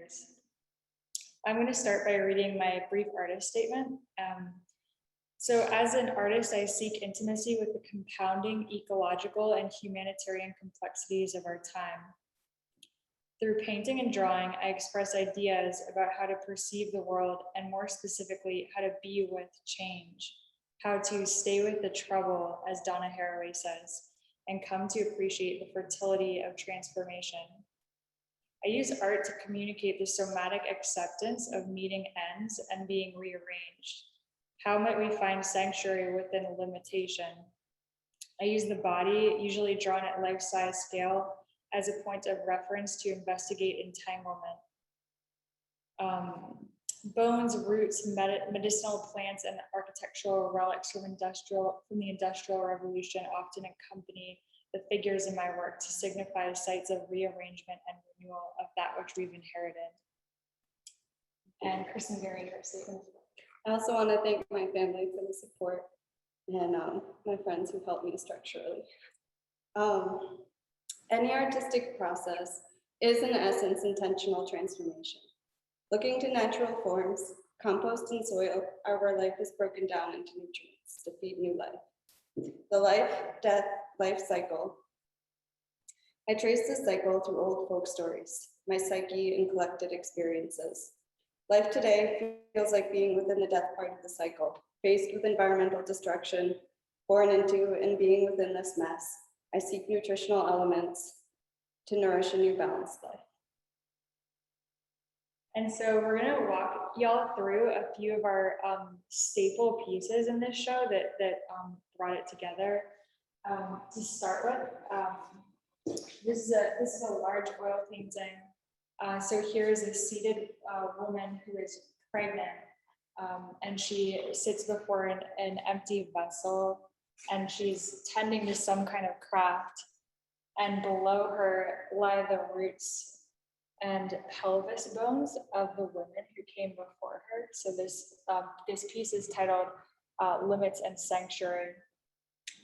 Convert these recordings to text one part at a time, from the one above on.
years. I'm going to start by reading my brief artist statement. So as an artist, I seek intimacy with the compounding ecological and humanitarian complexities of our time. Through painting and drawing, I express ideas about how to perceive the world and more specifically, how to be with change, how to stay with the trouble, as Donna Haraway says, and come to appreciate the fertility of transformation. I use art to communicate the somatic acceptance of meeting ends and being rearranged. How might we find sanctuary within a limitation? I use the body, usually drawn at life-size scale, as a point of reference to investigate entanglement. Bones, roots, medicinal plants, and architectural relics from the Industrial Revolution often accompany the figures in my work to signify sites of rearrangement and renewal of that which we've inherited. And Kristen, very her statement. I also want to thank my family for the support and my friends who helped me structurally. Any artistic process is in essence intentional transformation. Looking to natural forms, compost and soil are where life is broken down into nutrients to feed new life. The life, death, life cycle. I trace this cycle through old folk stories, my psyche and collected experiences. Life today feels like being within the death part of the cycle, faced with environmental destruction, born into and being within this mess. I seek nutritional elements to nourish a new balanced life. And so we're going to walk y'all through a few of our staple pieces in this show that brought it together. To start with, this is a large oil painting. So here is a seated woman who is pregnant, and she sits before an empty vessel, and she's tending to some kind of craft. And below her lie the roots and pelvis bones of the women who came before her. So this piece is titled Limits and Sanctuary.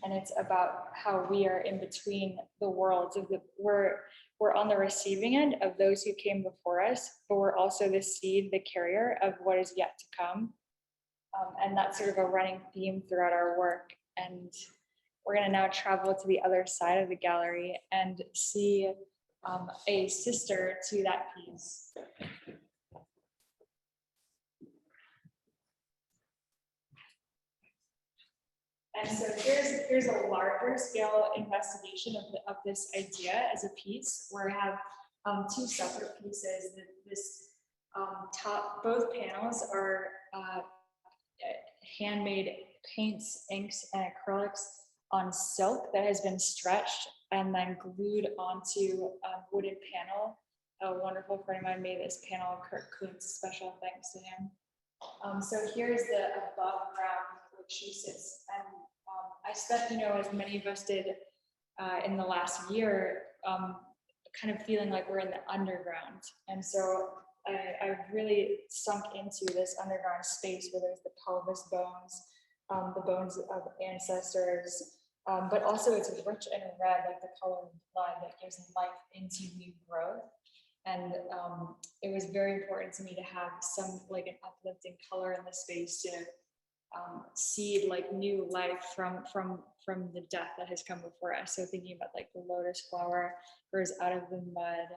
And it's about how we are in between the worlds of we're on the receiving end of those who came before us, but we're also the seed, the carrier of what is yet to come. And that's sort of a running theme throughout our work. And we're going to now travel to the other side of the gallery and see a sister to that piece. And so here's a larger scale investigation of this idea as a piece, where I have two separate pieces. This both panels are handmade paints, inks, and acrylics on silk that has been stretched and then glued onto a wooden panel. A wonderful friend of mine made this panel, Kurt Kuntz, special thanks to him. So here's the above ground which she sits, and I spent, as many of us did in the last year, kind of feeling like we're in the underground. And so I really sunk into this underground space where there's the pelvis bones, the bones of ancestors, but also it's rich and red, like the color of blood that gives life into new growth. And it was very important to me to have some like an uplifting color in the space to seed like new life from the death that has come before us. So thinking about like the lotus flower grows out of the mud.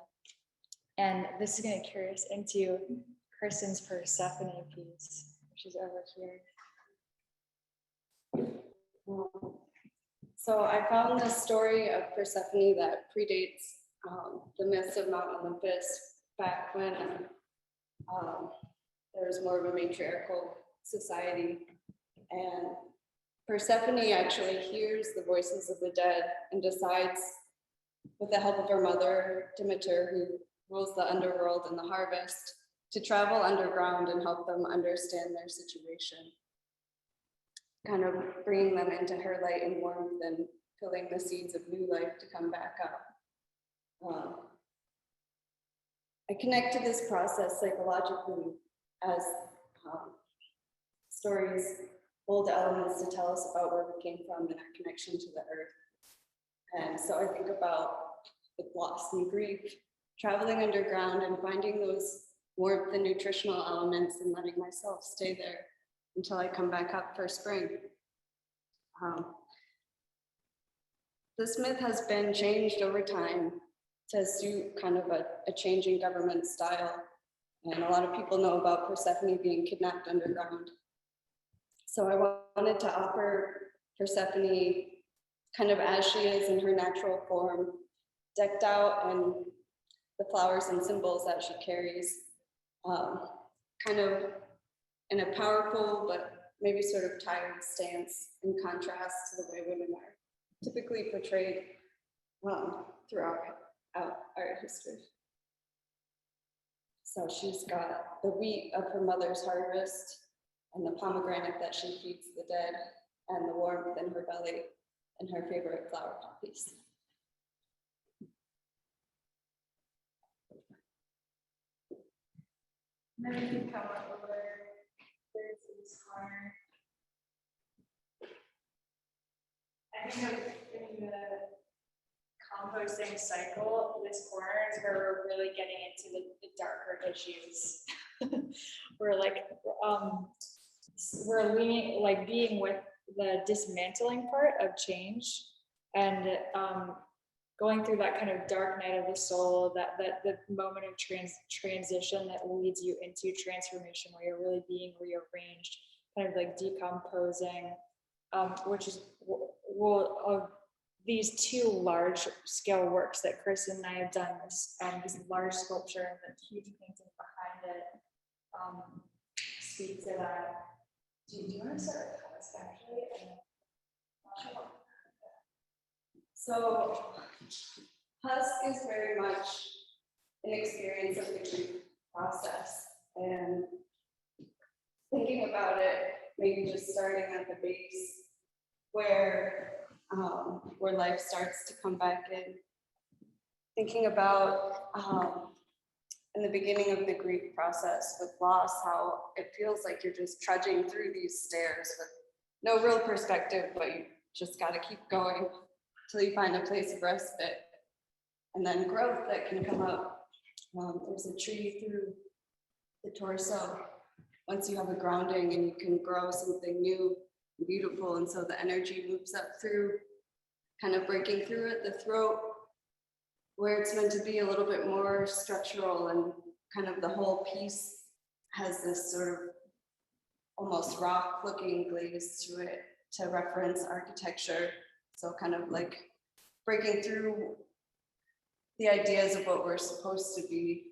And this is going to carry us into Kristen's Persephone piece, which is over here. So I found this story of Persephone that predates the myths of Mount Olympus, back when there was more of a matriarchal society. And Persephone actually hears the voices of the dead and decides, with the help of her mother, Demeter, who rules the underworld and the harvest, to travel underground and help them understand their situation, kind of bringing them into her light and warmth and filling the seeds of new life to come back up. I connect to this process psychologically as stories hold elements to tell us about where we came from and our connection to the earth. And so I think about the loss and grief, traveling underground and finding those warmth and nutritional elements and letting myself stay there until I come back up for spring. This myth has been changed over time to suit kind of a changing government style. And a lot of people know about Persephone being kidnapped underground. So I wanted to offer Persephone kind of as she is in her natural form, decked out in the flowers and symbols that she carries, kind of in a powerful but maybe sort of tired stance in contrast to the way women are typically portrayed throughout art history. So she's got the wheat of her mother's harvest and the pomegranate that she feeds the dead and the warmth in her belly and her favorite flower poppies. And then we can come over to this corner. I think in the composting cycle, this corner is where we're really getting into the darker issues. We're like, we're leaning, like being with the dismantling part of change and going through that kind of dark night of the soul, that the moment of transition that leads you into transformation, where you're really being rearranged, kind of like decomposing, which is these two large scale works that Kristen and I have done, this large sculpture and the huge painting behind it, speak to that. Do you want to start with Husk actually? So Husk is very much an experience of the grief process, and thinking about it, maybe just starting at the base where life starts to come back in. Thinking about in the beginning of the grief process with loss, how it feels like you're just trudging through these stairs with no real perspective, but you just got to keep going till you find a place of respite. And then growth that can come up. There's a tree through the torso. Once you have a grounding and you can grow something new, beautiful, and so the energy moves up through, kind of breaking through at the throat, where it's meant to be a little bit more structural, and kind of the whole piece has this sort of almost rock looking glaze to it to reference architecture. So kind of like breaking through the ideas of what we're supposed to be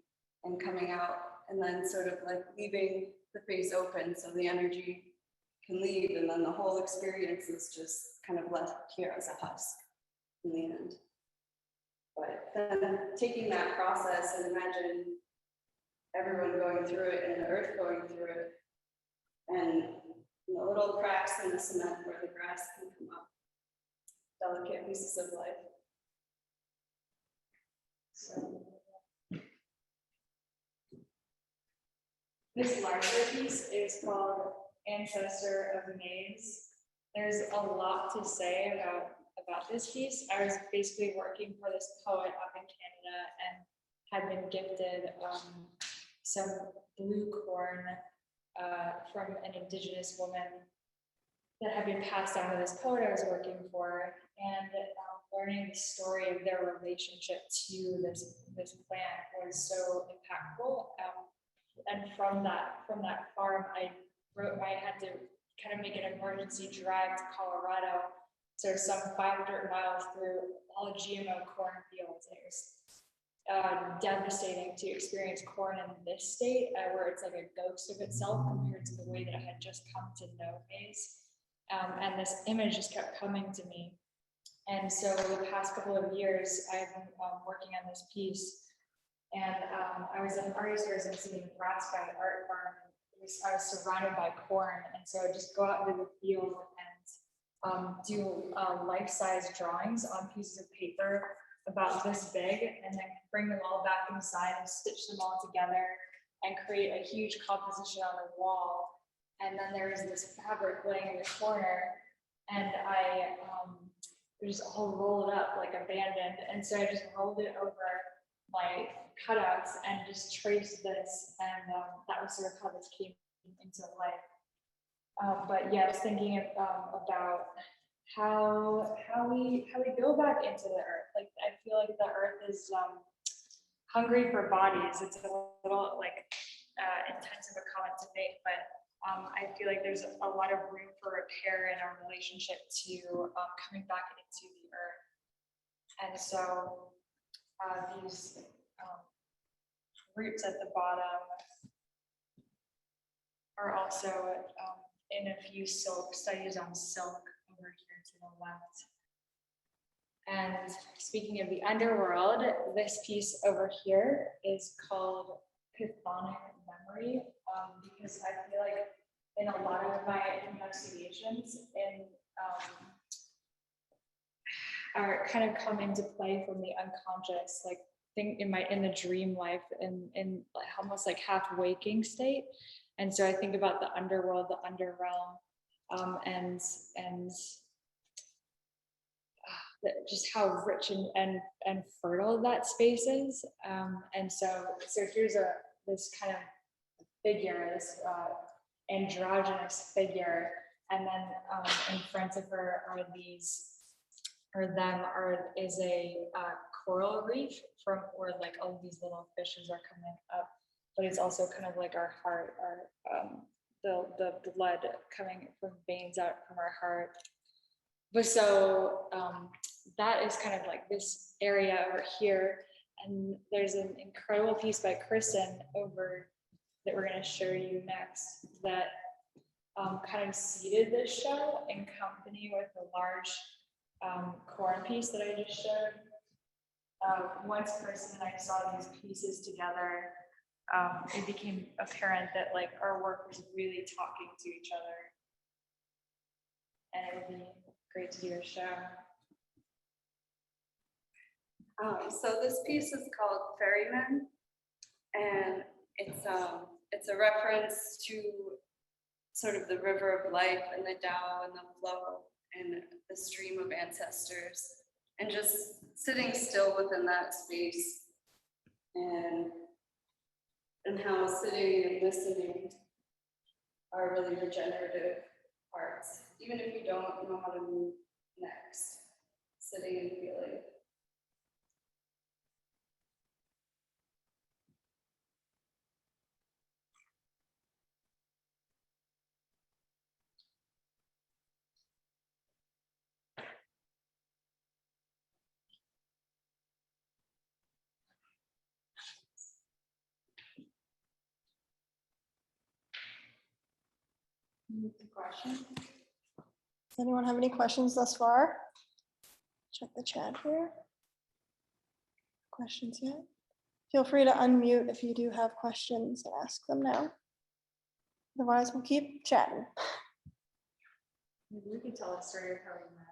and coming out, and then sort of like leaving the face open so the energy can leave, and then the whole experience is just kind of left here as a husk in the end. But then taking that process, and imagine everyone going through it and the earth going through it, and the little cracks in the cement where the grass can come up, delicate pieces of life. So this larger piece is called Ancestor of Maize. There's a lot to say about this piece. I was basically working for this poet up in Canada and had been gifted some blue corn from an Indigenous woman that had been passed down to this poet I was working for, and learning the story of their relationship to this plant was so impactful. And from that farm, I had to kind of make an emergency drive to Colorado, so some 500 miles through all GMO cornfields. And it was devastating to experience corn in this state, where it's like a ghost of itself compared to the way that I had just come to know maize. And this image just kept coming to me. And so the past couple of years, I've been working on this piece. And I was in artist residency in Nebraska at Art Farm. I was surrounded by corn, and so I just go out into the field and do life-size drawings on pieces of paper about this big, and then bring them all back inside and stitch them all together and create a huge composition on the wall. And then there was this fabric laying in the corner, and it was all rolled up like abandoned, and so I just rolled it over my cutouts and just traced this, and that was sort of how this came into life. But yeah, I was thinking about how we go back into the earth. Like I feel like the earth is hungry for bodies. It's a little like intensive a comment to make, but I feel like there's a lot of room for repair in our relationship to coming back into the earth. And so these roots at the bottom are also in a few silk studies on silk over here to the left. And speaking of the underworld, this piece over here is called Chthonic Memory, because I feel like in a lot of my investigations are kind of come into play from the unconscious, like in the dream life, in almost like half waking state. And so I think about the underworld, the underrealm, and just how rich and fertile that space is. And so here's this kind of figure, this androgynous figure, and then in front of her are is a coral reef from where like all of these little fishes are coming up, but it's also kind of like our heart, the blood coming from veins out from our heart. But so that is kind of like this area over here, and there's an incredible piece by Kristen over that we're going to show you next that kind of seeded this show in company with a large corn piece that I just showed. Once Kristen and I saw these pieces together, it became apparent that like our work was really talking to each other, and it would be great to do a show. So this piece is called Ferryman, and it's a reference to sort of the river of life and the Tao and the flow and the stream of ancestors, and just sitting still within that space, and how sitting and listening are really regenerative parts, even if you don't know how to move next, sitting and feeling. Question? Does anyone have any questions thus far? Check the chat here. Questions yet? Feel free to unmute if you do have questions and ask them now. Otherwise, we'll keep chatting. Maybe you can tell a story of how we met.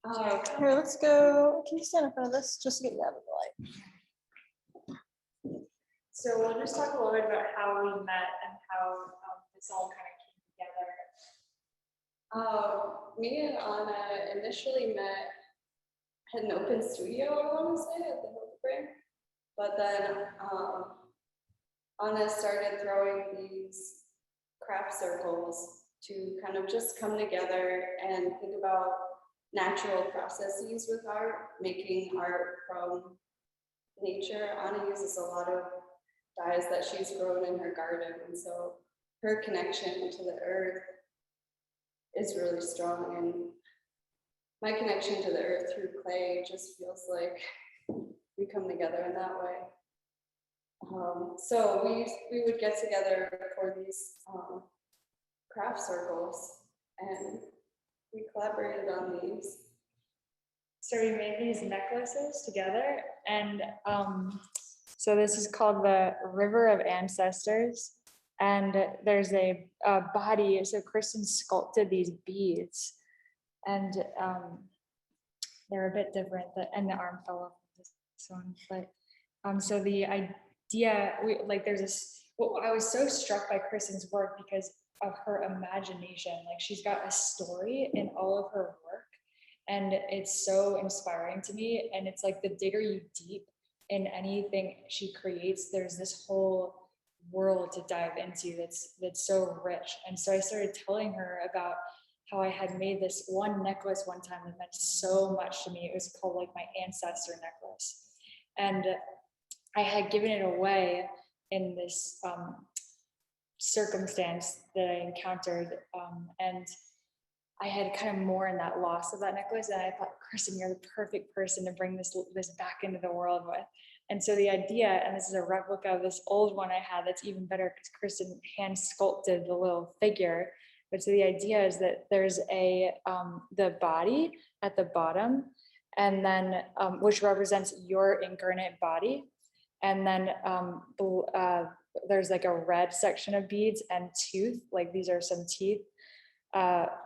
Yeah. Here, let's go. Can you stand in front of this just to get you out of the light? So we'll just talk a little bit about how we met and how this all kind of came together. Me and Anna initially met, had an open studio, I want to say, at the Hildebrand, but then Anna started throwing these craft circles to kind of just come together and think about natural processes with art, making art from nature. Anna uses a lot of dyes that she's grown in her garden, and so her connection to the earth is really strong, and my connection to the earth through clay just feels like we come together in that way. So we would get together for these craft circles, and we collaborated on these. So we made these necklaces together, and so this is called the River of Ancestors, and there's a body. So Kristen sculpted these beads, and they're a bit different. And the arm fell off this one, but so the idea, there's this. Well, I was so struck by Kristen's work because of her imagination. Like she's got a story in all of her work, And it's so inspiring to me. And it's like the digger you deep in anything she creates, there's this whole world to dive into that's so rich. And so I started telling her about how I had made this one necklace one time that meant so much to me. It was called like my ancestor necklace. And I had given it away in this circumstance that I encountered. And I had kind of mourned that loss of that necklace. And I thought, Kristen, you're the perfect person to bring this back into the world with. And so the idea, and this is a replica of this old one I had that's even better because Kristen hand sculpted the little figure. But so the idea is that there's the body at the bottom, and then which represents your incarnate body. And then there's like a red section of beads and tooth, like these are some teeth.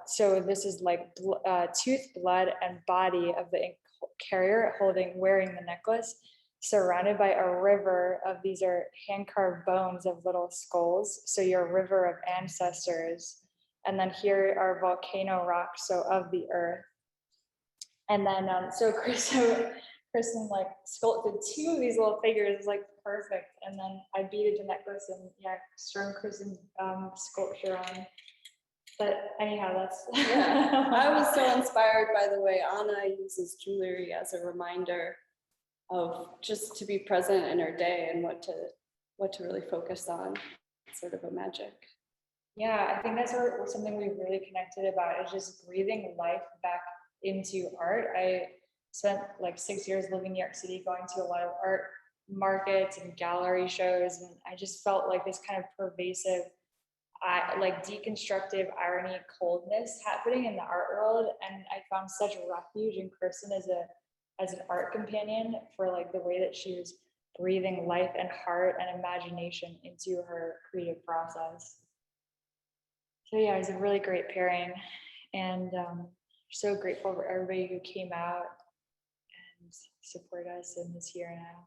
So this is like tooth, blood, and body of the carrier wearing the necklace, surrounded by a river of, these are hand-carved bones of little skulls. So your river of ancestors. And then here are volcano rocks, so of the earth. And then, so Kristen like sculpted two of these little figures, like perfect. And then I beaded the necklace and yeah, strung Kristen's sculpture on. But anyhow, that's. Yeah, I was so inspired by the way Anna uses jewelry as a reminder of just to be present in her day and what to really focus on, sort of a magic. Yeah, I think that's something we've really connected about, is just breathing life back into art. I spent like 6 years living in New York City, going to a lot of art markets and gallery shows, and I just felt like this kind of pervasive, like deconstructive irony, coldness happening in the art world. And I found such refuge in Kristen as an art companion, for like the way that she was breathing life and heart and imagination into her creative process. So yeah, it was a really great pairing, and so grateful for everybody who came out and support us in this here and now.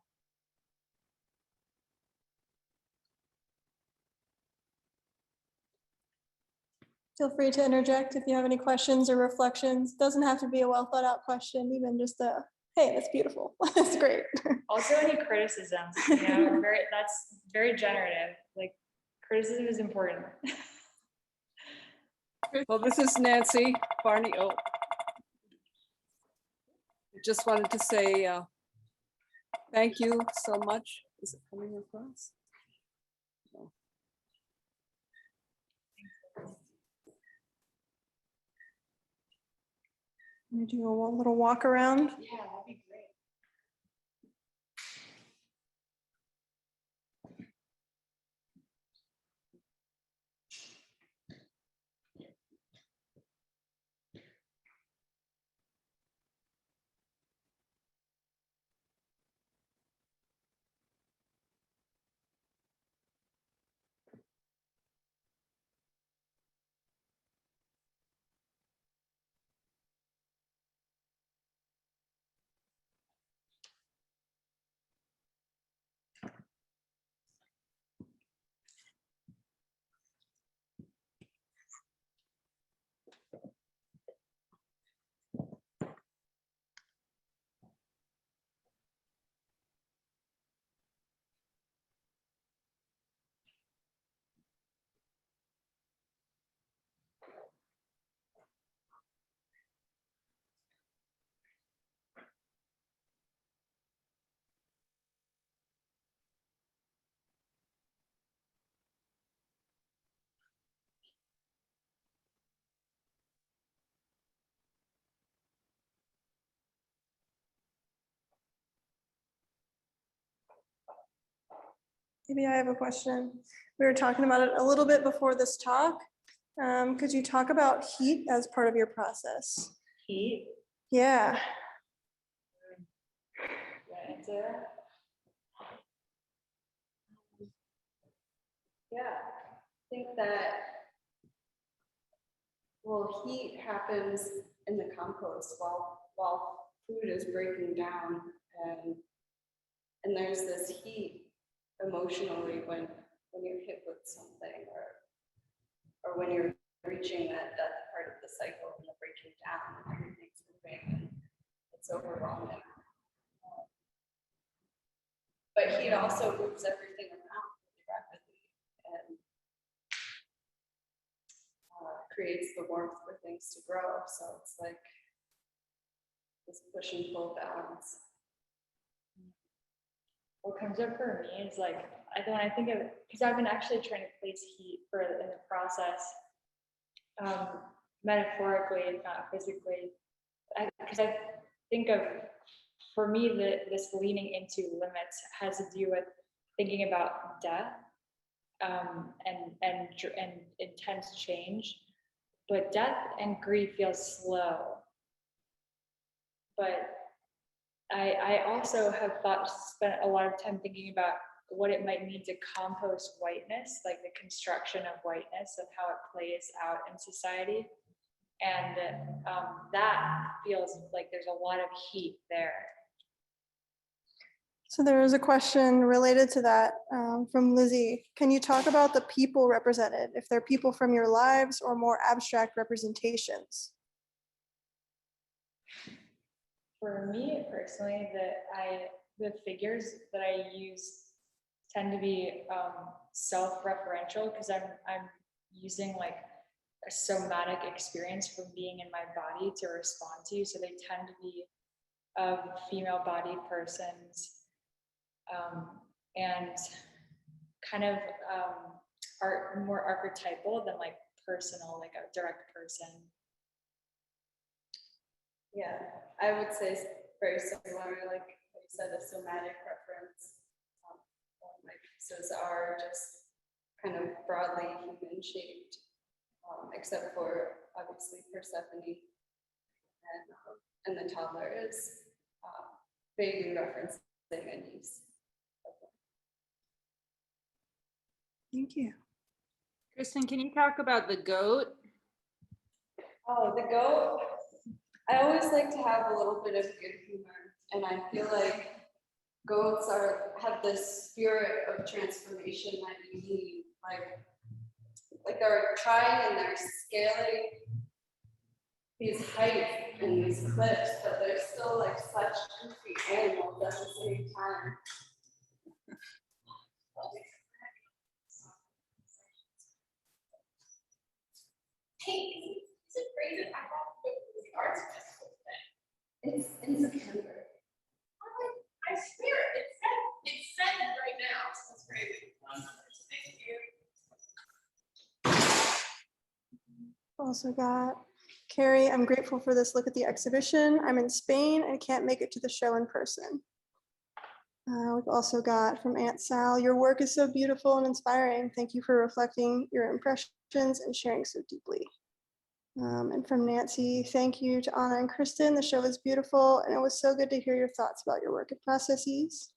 Feel free to interject if you have any questions or reflections. Doesn't have to be a well thought out question, even just a, hey, that's beautiful. That's great. Also any criticisms, that's very generative. Like criticism is important. Well, this is Nancy Barney. Oh, I just wanted to say thank you so much. Is it coming across? No. I'm gonna do a little walk around. Yeah, that'd be great. Maybe I have a question. We were talking about it a little bit before this talk. Could you talk about heat as part of your process? Heat. Yeah. Yeah, I think that, well, heat happens in the compost while food is breaking down, and there's this heat emotionally when you're hit with something, or when you're reaching that part of the cycle and the breaking down and everything's moving. it's overwhelming. But heat also moves everything around really rapidly and creates the warmth for things to grow. So it's like this push and pull balance. What comes up for me is like, when I think of, because I've been actually trying to place heat in the process, metaphorically, if not physically, because I think of, for me, this leaning into limits has to do with thinking about death and intense change. But death and grief feels slow. But I also have spent a lot of time thinking about what it might mean to compost whiteness, like the construction of whiteness, of how it plays out in society. And that feels like there's a lot of heat there. So there is a question related to that from Lizzie. Can you talk about the people represented, if they're people from your lives or more abstract representations? For me personally, the figures that I use tend to be self-referential, because I'm using like a somatic experience from being in my body to respond to. So they tend to be of female-bodied persons and kind of are more archetypal than like personal, like a direct person. Yeah, I would say very similar, like you said, a somatic reference. My pieces are just kind of broadly human shaped, except for obviously Persephone, and the toddler is vaguely referencing a niece. Thank you. Kristen, can you talk about the goat? Oh, the goat. I always like to have a little bit of good humor, and I feel like goats have this spirit of transformation that you need. Like they're trying and they're scaling these heights and these cliffs, but they're still like such goofy animals at the same time. Hey, is it crazy? I have to go to the arts festival today. It's in September. I swear it's set right now. So it's crazy. Thank you. Also got Carrie, I'm grateful for this look at the exhibition. I'm in Spain and can't make it to the show in person. We've also got from Aunt Sal, your work is so beautiful and inspiring. Thank you for reflecting your impressions and sharing so deeply. And from Nancy, thank you to Anna and Kristen. The show is beautiful and it was so good to hear your thoughts about your work and processes.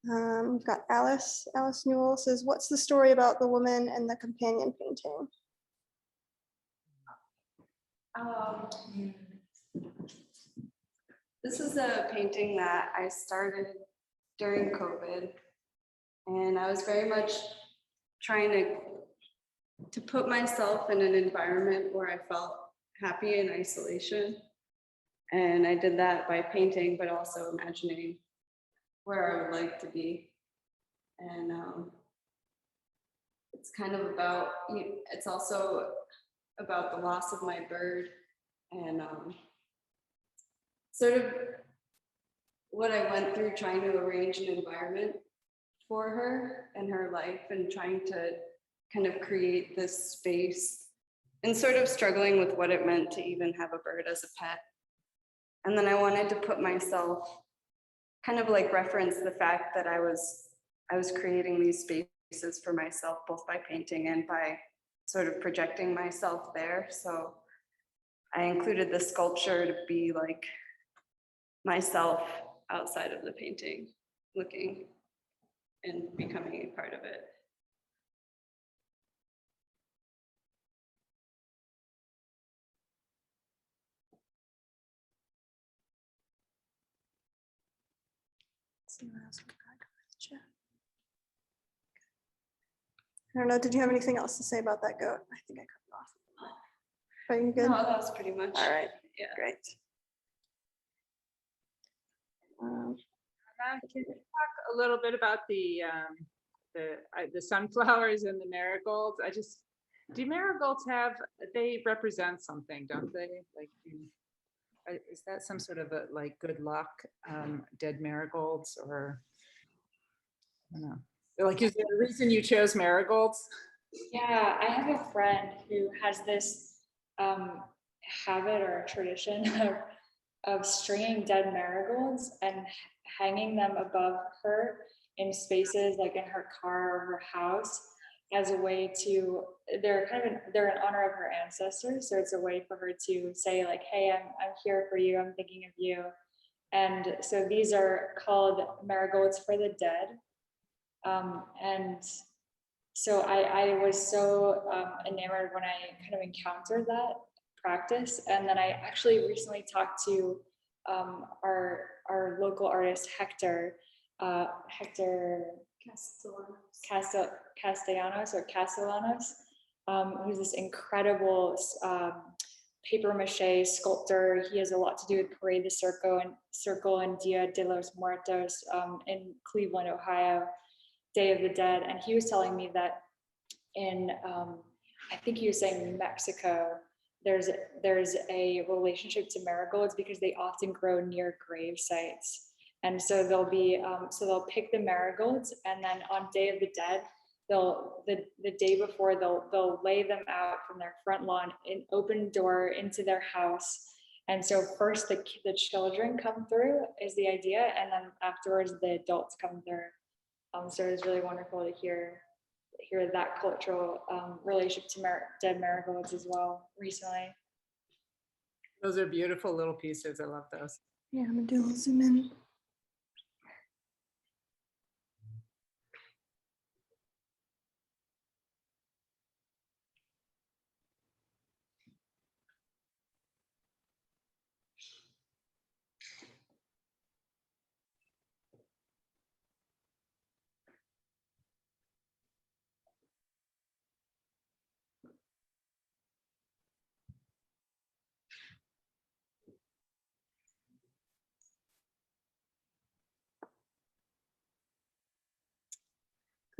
We've got Alice. Alice Newell says, what's the story about the woman and the companion painting? This is a painting that I started during COVID, and I was very much trying to put myself in an environment where I felt happy in isolation. And I did that by painting, but also imagining where I would like to be. And it's kind of about, it's also about the loss of my bird and sort of what I went through trying to arrange an environment for her and her life, and trying to kind of create this space and sort of struggling with what it meant to even have a bird as a pet. And then I wanted to put myself, kind of like reference the fact that I was creating these spaces for myself, both by painting and by sort of projecting myself there. So I included the sculpture to be like myself outside of the painting, looking and becoming a part of it. I don't know, did you have anything else to say about that goat? I think I cut you off. Are you good? No, that was pretty much. All right, Yeah. great. Can you talk a little bit about the sunflowers and the marigolds? Do marigolds they represent something, don't they? Like, is that some sort of a like good luck, dead marigolds, or I don't know. Like, is there a reason you chose marigolds? Yeah, I have a friend who has this habit or tradition of stringing dead marigolds and hanging them above her in spaces like in her car or her house as a way to, they're in honor of her ancestors. So it's a way for her to say like, hey, I'm here for you. I'm thinking of you. And so these are called marigolds for the dead. And so I was so enamored when I kind of encountered that practice. And then I actually recently talked to our local artist, Hector Castellanos, who's this incredible paper mache sculptor. He has a lot to do with Parade the Circle and Dia de los Muertos in Cleveland, Ohio, Day of the Dead. And he was telling me that in, I think he was saying Mexico, there's a relationship to marigolds because they often grow near grave sites. And so they'll pick the marigolds, and then on Day of the Dead, the day before they'll lay them out from their front lawn, an open door into their house. And so first the children come through is the idea, and then afterwards the adults come through. So it's really wonderful to hear that cultural relationship to dead marigolds as well recently. Those are beautiful little pieces. I love those. Yeah, I'm gonna do a little zoom in.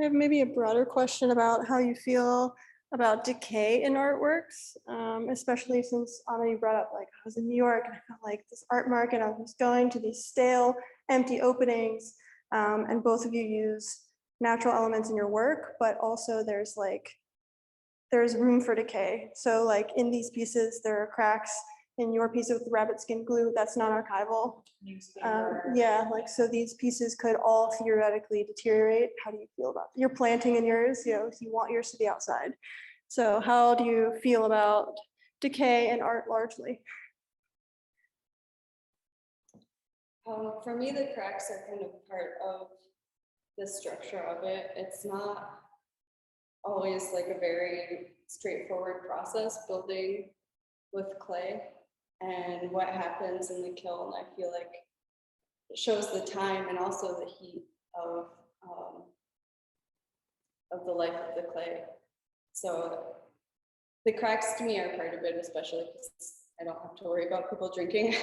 I have maybe a broader question about how you feel about decay in artworks, especially since Anna, you brought up like I was in New York and I felt like this art market, I was going to these stale, empty openings, and both of you use natural elements in your work, but also there's room for decay. So like in these pieces, there are cracks. In your piece with the rabbit skin glue, that's non-archival. Yeah, like so these pieces could all theoretically deteriorate. How do you feel about your planting in yours? You want yours to be outside. So how do you feel about decay in art largely? For me, the cracks are kind of part of the structure of it. It's not always like a very straightforward process building with clay. And what happens in the kiln, I feel like it shows the time and also the heat of the life of the clay. So the cracks to me are part of it, especially because I don't have to worry about people drinking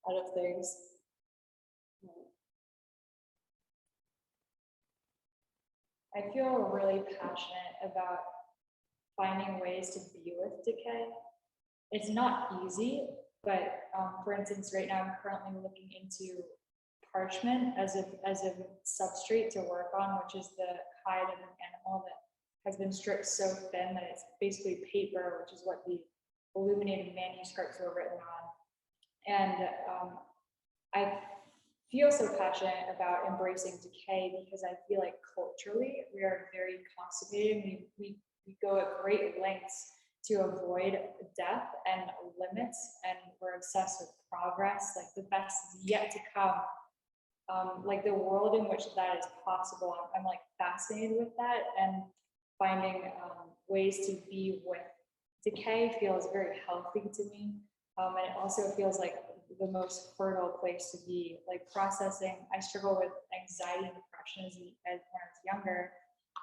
out of things. I feel really passionate about finding ways to be with decay. It's not easy, but for instance, right now I'm currently looking into parchment as a substrate to work on, which is the hide of an animal that has been stripped so thin that it's basically paper, which is what the illuminated manuscripts were written on. And I feel so passionate about embracing decay because I feel like culturally we are very constipated. We go at great lengths to avoid death and limits, and we're obsessed with progress, like the best is yet to come. Like the world in which that is possible, I'm like fascinated with that, and finding ways to be with decay feels very healthy to me. And it also feels like the most fertile place to be, like processing. I struggle with anxiety and depression as when I was younger,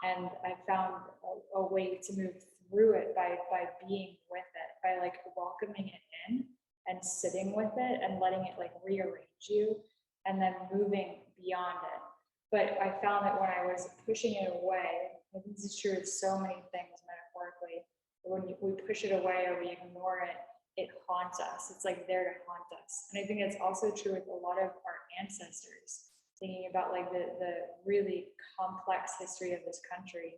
and I found a way to move through it by being with it, by like welcoming it in and sitting with it and letting it like rearrange you. and then moving beyond it. But I found that when I was pushing it away, I think this is true with so many things metaphorically, when we push it away or we ignore it, it haunts us. It's like there to haunt us. And I think it's also true with a lot of our ancestors, thinking about like the really complex history of this country.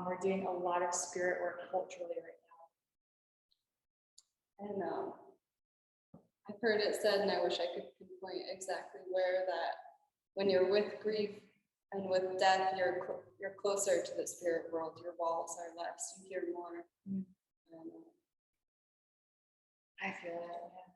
We're doing a lot of spirit work culturally right now. And I've heard it said, and I wish I could pinpoint exactly where, that when you're with grief and with death, you're closer to the spirit world. Your walls are less. You hear more. I feel that. Yeah.